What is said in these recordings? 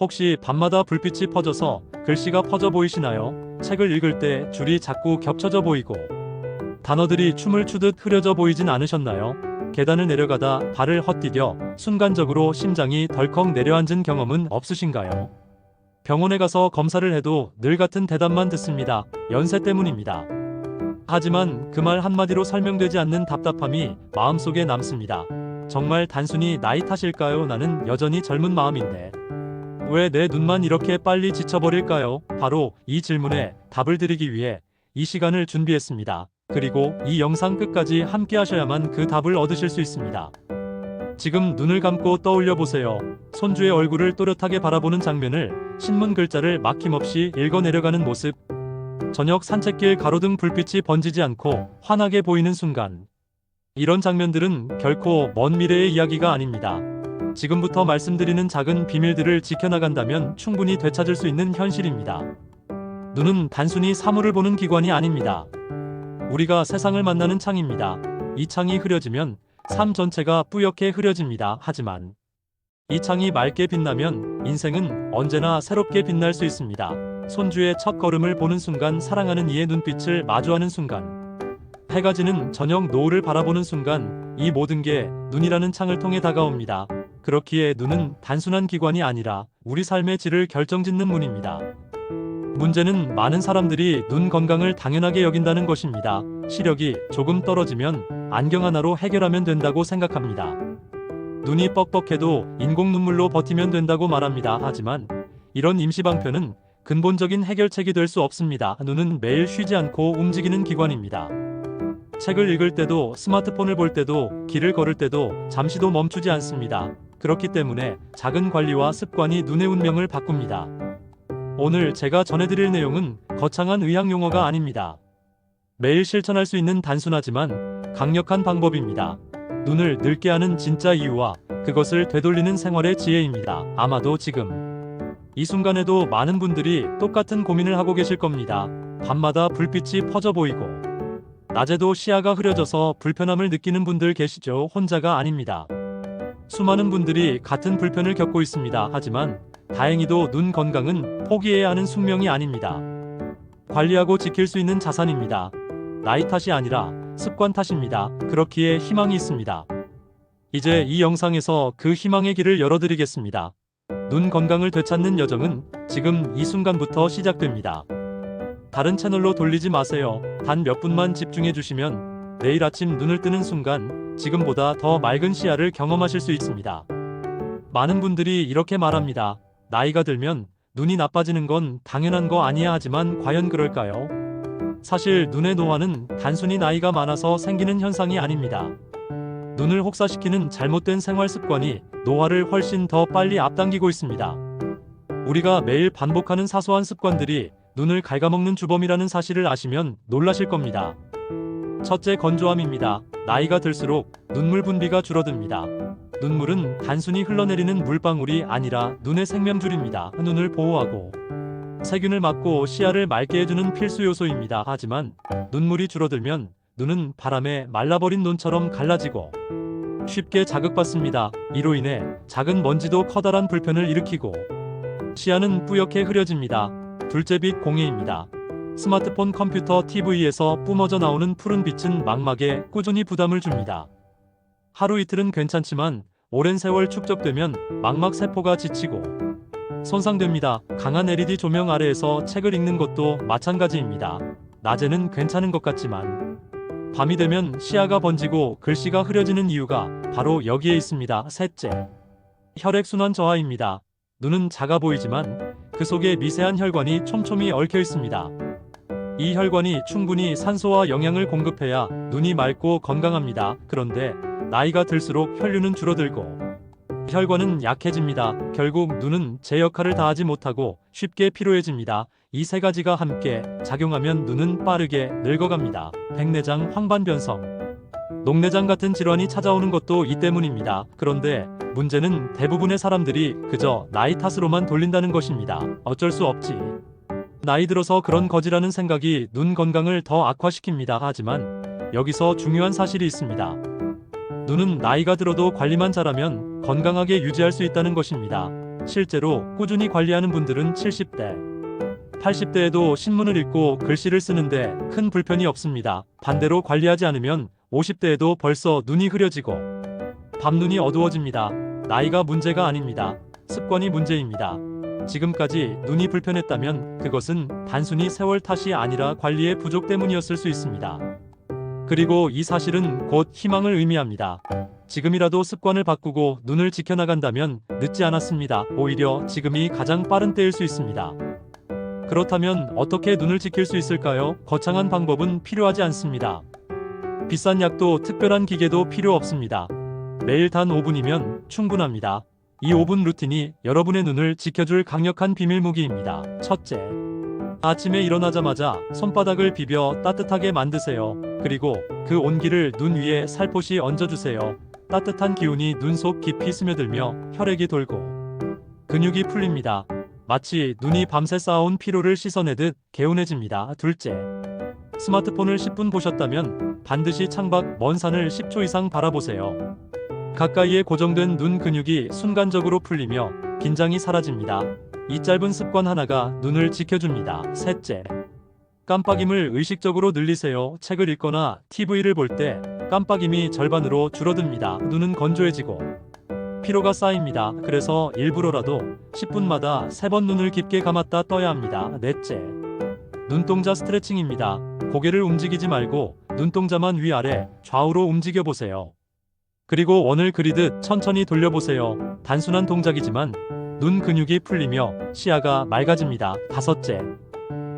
혹시 밤마다 불빛이 퍼져서 글씨가 퍼져 보이시나요? 책을 읽을 때 줄이 자꾸 겹쳐져 보이고 단어들이 춤을 추듯 흐려져 보이진 않으셨나요? 계단을 내려가다 발을 헛디뎌 순간적으로 심장이 덜컥 내려앉은 경험은 없으신가요? 병원에 가서 검사를 해도 늘 같은 대답만 듣습니다. 연세 때문입니다. 하지만 그 말 한마디로 설명되지 않는 답답함이 마음속에 남습니다. 정말 단순히 나이 탓일까요? 나는 여전히 젊은 마음인데 왜 내 눈만 이렇게 빨리 지쳐버릴까요? 바로 이 질문에 답을 드리기 위해 이 시간을 준비했습니다. 그리고 이 영상 끝까지 함께 하셔야만 그 답을 얻으실 수 있습니다. 지금 눈을 감고 떠올려 보세요. 손주의 얼굴을 또렷하게 바라보는 장면을, 신문 글자를 막힘없이 읽어 내려가는 모습, 저녁 산책길 가로등 불빛이 번지지 않고 환하게 보이는 순간. 이런 장면들은 결코 먼 미래의 이야기가 아닙니다. 지금부터 말씀드리는 작은 비밀들을 지켜나간다면 충분히 되찾을 수 있는 현실입니다. 눈은 단순히 사물을 보는 기관이 아닙니다. 우리가 세상을 만나는 창입니다. 이 창이 흐려지면 삶 전체가 뿌옇게 흐려집니다. 하지만 이 창이 맑게 빛나면 인생은 언제나 새롭게 빛날 수 있습니다. 손주의 첫 걸음을 보는 순간, 사랑하는 이의 눈빛을 마주하는 순간, 해가 지는 저녁 노을을 바라보는 순간, 이 모든 게 눈이라는 창을 통해 다가옵니다. 그렇기에 눈은 단순한 기관이 아니라 우리 삶의 질을 결정짓는 문입니다. 문제는 많은 사람들이 눈 건강을 당연하게 여긴다는 것입니다. 시력이 조금 떨어지면 안경 하나로 해결하면 된다고 생각합니다. 눈이 뻑뻑해도 인공 눈물로 버티면 된다고 말합니다. 하지만 이런 임시방편은 근본적인 해결책이 될 수 없습니다. 눈은 매일 쉬지 않고 움직이는 기관입니다. 책을 읽을 때도, 스마트폰을 볼 때도, 길을 걸을 때도 잠시도 멈추지 않습니다. 그렇기 때문에 작은 관리와 습관이 눈의 운명을 바꿉니다. 오늘 제가 전해드릴 내용은 거창한 의학 용어가 아닙니다. 매일 실천할 수 있는 단순하지만 강력한 방법입니다. 눈을 늙게 하는 진짜 이유와 그것을 되돌리는 생활의 지혜입니다. 아마도 지금 이 순간에도 많은 분들이 똑같은 고민을 하고 계실 겁니다. 밤마다 불빛이 퍼져 보이고 낮에도 시야가 흐려져서 불편함을 느끼는 분들 계시죠? 혼자가 아닙니다. 수많은 분들이 같은 불편을 겪고 있습니다. 하지만 다행히도 눈 건강은 포기해야 하는 숙명이 아닙니다. 관리하고 지킬 수 있는 자산입니다. 나이 탓이 아니라 습관 탓입니다. 그렇기에 희망이 있습니다. 이제 이 영상에서 그 희망의 길을 열어드리겠습니다. 눈 건강을 되찾는 여정은 지금 이 순간부터 시작됩니다. 다른 채널로 돌리지 마세요. 단 몇 분만 집중해 주시면 내일 아침 눈을 뜨는 순간 지금보다 더 맑은 시야를 경험하실 수 있습니다. 많은 분들이 이렇게 말합니다. 나이가 들면 눈이 나빠지는 건 당연한 거 아니야. 하지만 과연 그럴까요? 사실 눈의 노화는 단순히 나이가 많아서 생기는 현상이 아닙니다. 눈을 혹사시키는 잘못된 생활 습관이 노화를 훨씬 더 빨리 앞당기고 있습니다. 우리가 매일 반복하는 사소한 습관들이 눈을 갉아먹는 주범이라는 사실을 아시면 놀라실 겁니다. 첫째, 건조함입니다. 나이가 들수록 눈물 분비가 줄어듭니다. 눈물은 단순히 흘러내리는 물방울이 아니라 눈의 생명줄입니다. 눈을 보호하고 세균을 막고 시야를 맑게 해주는 필수 요소입니다. 하지만 눈물이 줄어들면 눈은 바람에 말라버린 논처럼 갈라지고 쉽게 자극받습니다. 이로 인해 작은 먼지도 커다란 불편을 일으키고 시야는 뿌옇게 흐려집니다. 둘째, 빛 공해입니다. 스마트폰, 컴퓨터, TV에서 뿜어져 나오는 푸른 빛은 망막에 꾸준히 부담을 줍니다. 하루 이틀은 괜찮지만 오랜 세월 축적되면 망막 세포가 지치고 손상됩니다. 강한 LED 조명 아래에서 책을 읽는 것도 마찬가지입니다. 낮에는 괜찮은 것 같지만 밤이 되면 시야가 번지고 글씨가 흐려지는 이유가 바로 여기에 있습니다. 셋째, 혈액순환 저하입니다. 눈은 작아 보이지만 그 속에 미세한 혈관이 촘촘히 얽혀 있습니다. 이 혈관이 충분히 산소와 영양을 공급해야 눈이 맑고 건강합니다. 그런데 나이가 들수록 혈류는 줄어들고 혈관은 약해집니다. 결국 눈은 제 역할을 다하지 못하고 쉽게 피로해집니다. 이 세 가지가 함께 작용하면 눈은 빠르게 늙어갑니다. 백내장, 황반변성, 녹내장 같은 질환이 찾아오는 것도 이 때문입니다. 그런데 문제는 대부분의 사람들이 그저 나이 탓으로만 돌린다는 것입니다. 어쩔 수 없지. 나이 들어서 그런 거지라는 생각이 눈 건강을 더 악화시킵니다. 하지만 여기서 중요한 사실이 있습니다. 눈은 나이가 들어도 관리만 잘하면 건강하게 유지할 수 있다는 것입니다. 실제로 꾸준히 관리하는 분들은 70대, 80대에도 신문을 읽고 글씨를 쓰는데 큰 불편이 없습니다. 반대로 관리하지 않으면 50대에도 벌써 눈이 흐려지고 밤눈이 어두워집니다. 나이가 문제가 아닙니다. 습관이 문제입니다. 지금까지 눈이 불편했다면 그것은 단순히 세월 탓이 아니라 관리의 부족 때문이었을 수 있습니다. 그리고 이 사실은 곧 희망을 의미합니다. 지금이라도 습관을 바꾸고 눈을 지켜나간다면 늦지 않았습니다. 오히려 지금이 가장 빠른 때일 수 있습니다. 그렇다면 어떻게 눈을 지킬 수 있을까요? 거창한 방법은 필요하지 않습니다. 비싼 약도 특별한 기계도 필요 없습니다. 매일 단 5분이면 충분합니다. 이 5분 루틴이 여러분의 눈을 지켜줄 강력한 비밀무기입니다. 첫째, 아침에 일어나자마자 손바닥을 비벼 따뜻하게 만드세요. 그리고 그 온기를 눈 위에 살포시 얹어주세요. 따뜻한 기운이 눈 속 깊이 스며들며 혈액이 돌고 근육이 풀립니다. 마치 눈이 밤새 쌓아온 피로를 씻어내듯 개운해집니다. 둘째, 스마트폰을 10분 보셨다면 반드시 창밖 먼 산을 10초 이상 바라보세요. 가까이에 고정된 눈 근육이 순간적으로 풀리며 긴장이 사라집니다. 이 짧은 습관 하나가 눈을 지켜줍니다. 셋째, 깜빡임을 의식적으로 늘리세요. 책을 읽거나 TV를 볼 때 깜빡임이 절반으로 줄어듭니다. 눈은 건조해지고 피로가 쌓입니다. 그래서 일부러라도 10분마다 3번 눈을 깊게 감았다 떠야 합니다. 넷째, 눈동자 스트레칭입니다. 고개를 움직이지 말고 눈동자만 위아래 좌우로 움직여 보세요. 그리고 원을 그리듯 천천히 돌려보세요. 단순한 동작이지만 눈 근육이 풀리며 시야가 맑아집니다. 다섯째,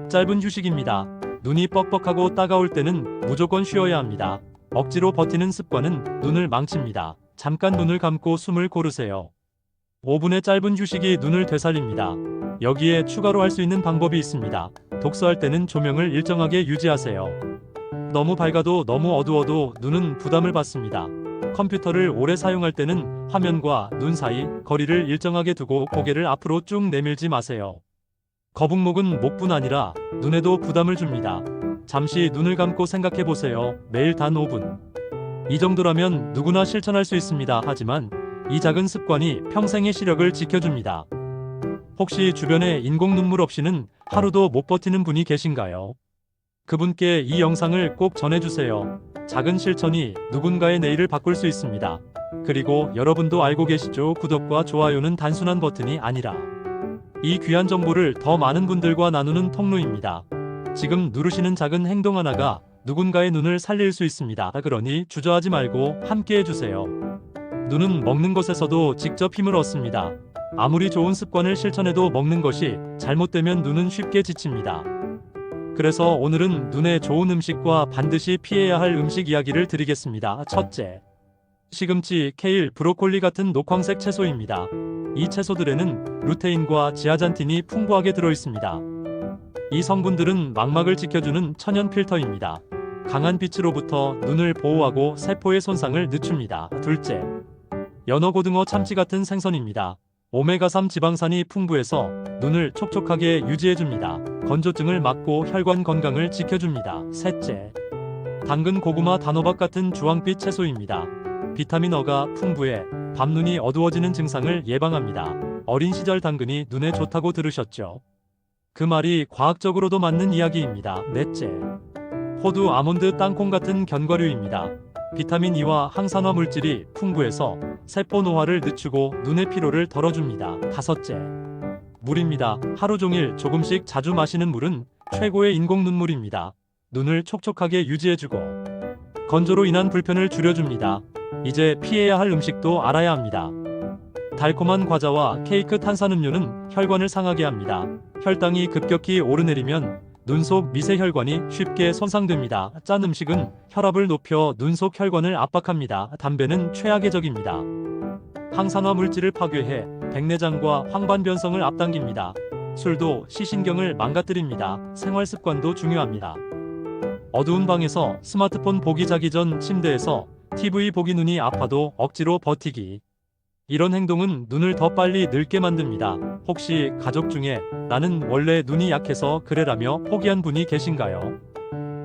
짧은 휴식입니다. 눈이 뻑뻑하고 따가울 때는 무조건 쉬어야 합니다. 억지로 버티는 습관은 눈을 망칩니다. 잠깐 눈을 감고 숨을 고르세요. 5분의 짧은 휴식이 눈을 되살립니다. 여기에 추가로 할 수 있는 방법이 있습니다. 독서할 때는 조명을 일정하게 유지하세요. 너무 밝아도 너무 어두워도 눈은 부담을 받습니다. 컴퓨터를 오래 사용할 때는 화면과 눈 사이 거리를 일정하게 두고 고개를 앞으로 쭉 내밀지 마세요. 거북목은 목뿐 아니라 눈에도 부담을 줍니다. 잠시 눈을 감고 생각해 보세요. 매일 단 5분. 이 정도라면 누구나 실천할 수 있습니다. 하지만 이 작은 습관이 평생의 시력을 지켜줍니다. 혹시 주변에 인공 눈물 없이는 하루도 못 버티는 분이 계신가요? 그분께 이 영상을 꼭 전해주세요. 작은 실천이 누군가의 내일을 바꿀 수 있습니다. 그리고 여러분도 알고 계시죠? 구독과 좋아요는 단순한 버튼이 아니라 이 귀한 정보를 더 많은 분들과 나누는 통로입니다. 지금 누르시는 작은 행동 하나가 누군가의 눈을 살릴 수 있습니다. 그러니 주저하지 말고 함께 해주세요. 눈은 먹는 것에서도 직접 힘을 얻습니다. 아무리 좋은 습관을 실천해도 먹는 것이 잘못되면 눈은 쉽게 지칩니다. 그래서 오늘은 눈에 좋은 음식과 반드시 피해야 할 음식 이야기를 드리겠습니다. 첫째, 시금치, 케일, 브로콜리 같은 녹황색 채소입니다. 이 채소들에는 루테인과 지아잔틴이 풍부하게 들어있습니다. 이 성분들은 망막을 지켜주는 천연 필터입니다. 강한 빛으로부터 눈을 보호하고 세포의 손상을 늦춥니다. 둘째, 연어, 고등어, 참치 같은 생선입니다. 오메가3 지방산이 풍부해서 눈을 촉촉하게 유지해줍니다. 건조증을 막고 혈관 건강을 지켜줍니다. 셋째, 당근, 고구마, 단호박 같은 주황빛 채소입니다. 비타민 어가 풍부해 밤눈이 어두워지는 증상을 예방합니다. 어린 시절 당근이 눈에 좋다고 들으셨죠? 그 말이 과학적으로도 맞는 이야기입니다. 넷째, 호두, 아몬드, 땅콩 같은 견과류입니다. 비타민 E와 항산화 물질이 풍부해서 세포 노화를 늦추고 눈의 피로를 덜어줍니다. 다섯째, 물입니다. 하루 종일 조금씩 자주 마시는 물은 최고의 인공 눈물입니다. 눈을 촉촉하게 유지해주고 건조로 인한 불편을 줄여줍니다. 이제 피해야 할 음식도 알아야 합니다. 달콤한 과자와 케이크, 탄산음료는 혈관을 상하게 합니다. 혈당이 급격히 오르내리면 눈 속 미세혈관이 쉽게 손상됩니다. 짠 음식은 혈압을 높여 눈 속 혈관을 압박합니다. 담배는 최악의 적입니다. 항산화 물질을 파괴해 백내장과 황반변성을 앞당깁니다. 술도 시신경을 망가뜨립니다. 생활 습관도 중요합니다. 어두운 방에서 스마트폰 보기, 자기 전 침대에서 TV 보기, 눈이 아파도 억지로 버티기. 이런 행동은 눈을 더 빨리 늙게 만듭니다. 혹시 가족 중에 나는 원래 눈이 약해서 그래라며 포기한 분이 계신가요?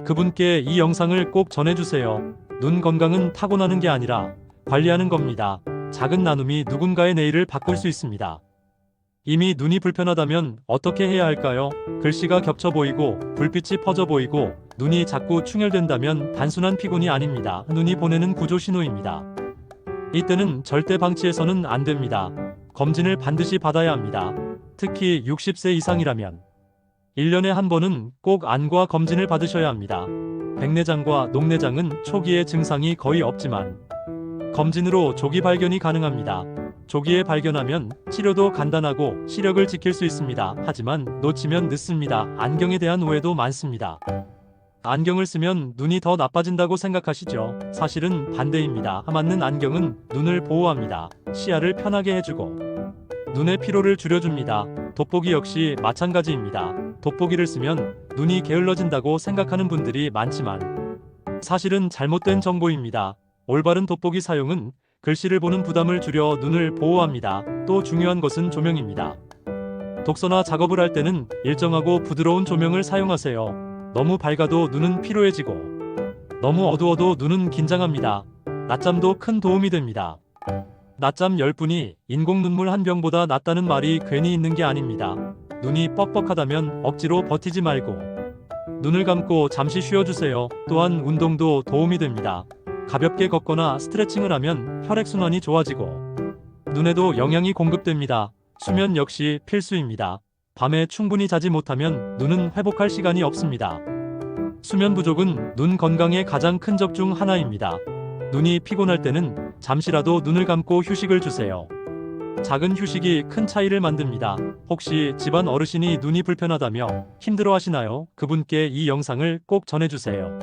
그분께 이 영상을 꼭 전해주세요. 눈 건강은 타고나는 게 아니라 관리하는 겁니다. 작은 나눔이 누군가의 내일을 바꿀 수 있습니다. 이미 눈이 불편하다면 어떻게 해야 할까요? 글씨가 겹쳐 보이고 불빛이 퍼져 보이고 눈이 자꾸 충혈된다면 단순한 피곤이 아닙니다. 눈이 보내는 구조 신호입니다. 이때는 절대 방치해서는 안 됩니다. 검진을 반드시 받아야 합니다. 특히 60세 이상이라면 1년에 한 번은 꼭 안과 검진을 받으셔야 합니다. 백내장과 녹내장은 초기에 증상이 거의 없지만 검진으로 조기 발견이 가능합니다. 조기에 발견하면 치료도 간단하고 시력을 지킬 수 있습니다. 하지만 놓치면 늦습니다. 안경에 대한 오해도 많습니다. 안경을 쓰면 눈이 더 나빠진다고 생각하시죠? 사실은 반대입니다. 맞는 안경은 눈을 보호합니다. 시야를 편하게 해주고 눈의 피로를 줄여줍니다. 돋보기 역시 마찬가지입니다. 돋보기를 쓰면 눈이 게을러진다고 생각하는 분들이 많지만 사실은 잘못된 정보입니다. 올바른 돋보기 사용은 글씨를 보는 부담을 줄여 눈을 보호합니다. 또 중요한 것은 조명입니다. 독서나 작업을 할 때는 일정하고 부드러운 조명을 사용하세요. 너무 밝아도 눈은 피로해지고 너무 어두워도 눈은 긴장합니다. 낮잠도 큰 도움이 됩니다. 낮잠 10분이 인공 눈물 한 병보다 낫다는 말이 괜히 있는 게 아닙니다. 눈이 뻑뻑하다면 억지로 버티지 말고 눈을 감고 잠시 쉬어주세요. 또한 운동도 도움이 됩니다. 가볍게 걷거나 스트레칭을 하면 혈액순환이 좋아지고 눈에도 영양이 공급됩니다. 수면 역시 필수입니다. 밤에 충분히 자지 못하면 눈은 회복할 시간이 없습니다. 수면 부족은 눈 건강의 가장 큰 적 중 하나입니다. 눈이 피곤할 때는 잠시라도 눈을 감고 휴식을 주세요. 작은 휴식이 큰 차이를 만듭니다. 혹시 집안 어르신이 눈이 불편하다며 힘들어하시나요? 그분께 이 영상을 꼭 전해주세요.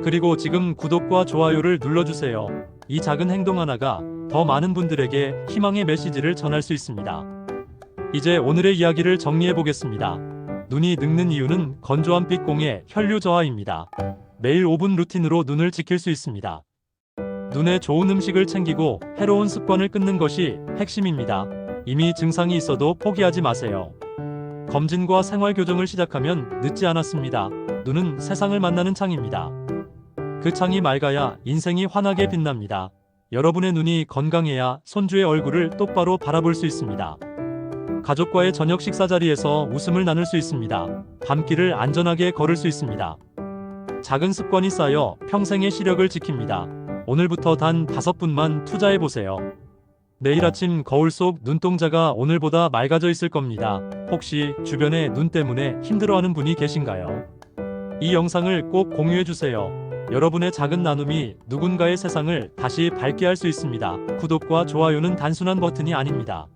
그리고 지금 구독과 좋아요를 눌러주세요. 이 작은 행동 하나가 더 많은 분들에게 희망의 메시지를 전할 수 있습니다. 이제 오늘의 이야기를 정리해 보겠습니다. 눈이 늙는 이유는 건조한 빛 공해 혈류 저하입니다. 매일 5분 루틴으로 눈을 지킬 수 있습니다. 눈에 좋은 음식을 챙기고 해로운 습관을 끊는 것이 핵심입니다. 이미 증상이 있어도 포기하지 마세요. 검진과 생활 교정을 시작하면 늦지 않았습니다. 눈은 세상을 만나는 창입니다. 그 창이 맑아야 인생이 환하게 빛납니다. 여러분의 눈이 건강해야 손주의 얼굴을 똑바로 바라볼 수 있습니다. 가족과의 저녁 식사 자리에서 웃음을 나눌 수 있습니다. 밤길을 안전하게 걸을 수 있습니다. 작은 습관이 쌓여 평생의 시력을 지킵니다. 오늘부터 단 5분만 투자해보세요. 내일 아침 거울 속 눈동자가 오늘보다 맑아져 있을 겁니다. 혹시 주변에 눈 때문에 힘들어하는 분이 계신가요? 이 영상을 꼭 공유해주세요. 여러분의 작은 나눔이 누군가의 세상을 다시 밝게 할 수 있습니다. 구독과 좋아요는 단순한 버튼이 아닙니다.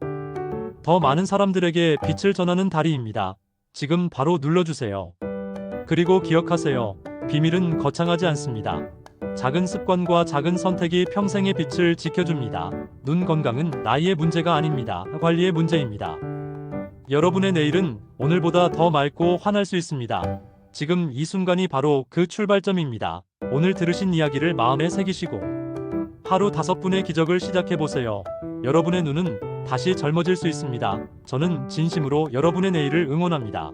더 많은 사람들에게 빛을 전하는 다리입니다. 지금 바로 눌러주세요. 그리고 기억하세요. 비밀은 거창하지 않습니다. 작은 습관과 작은 선택이 평생의 빛을 지켜줍니다. 눈 건강은 나이의 문제가 아닙니다. 관리의 문제입니다. 여러분의 내일은 오늘보다 더 맑고 환할 수 있습니다. 지금 이 순간이 바로 그 출발점입니다. 오늘 들으신 이야기를 마음에 새기시고 하루 5분의 기적을 시작해보세요. 여러분의 눈은 다시 젊어질 수 있습니다. 저는 진심으로 여러분의 내일을 응원합니다.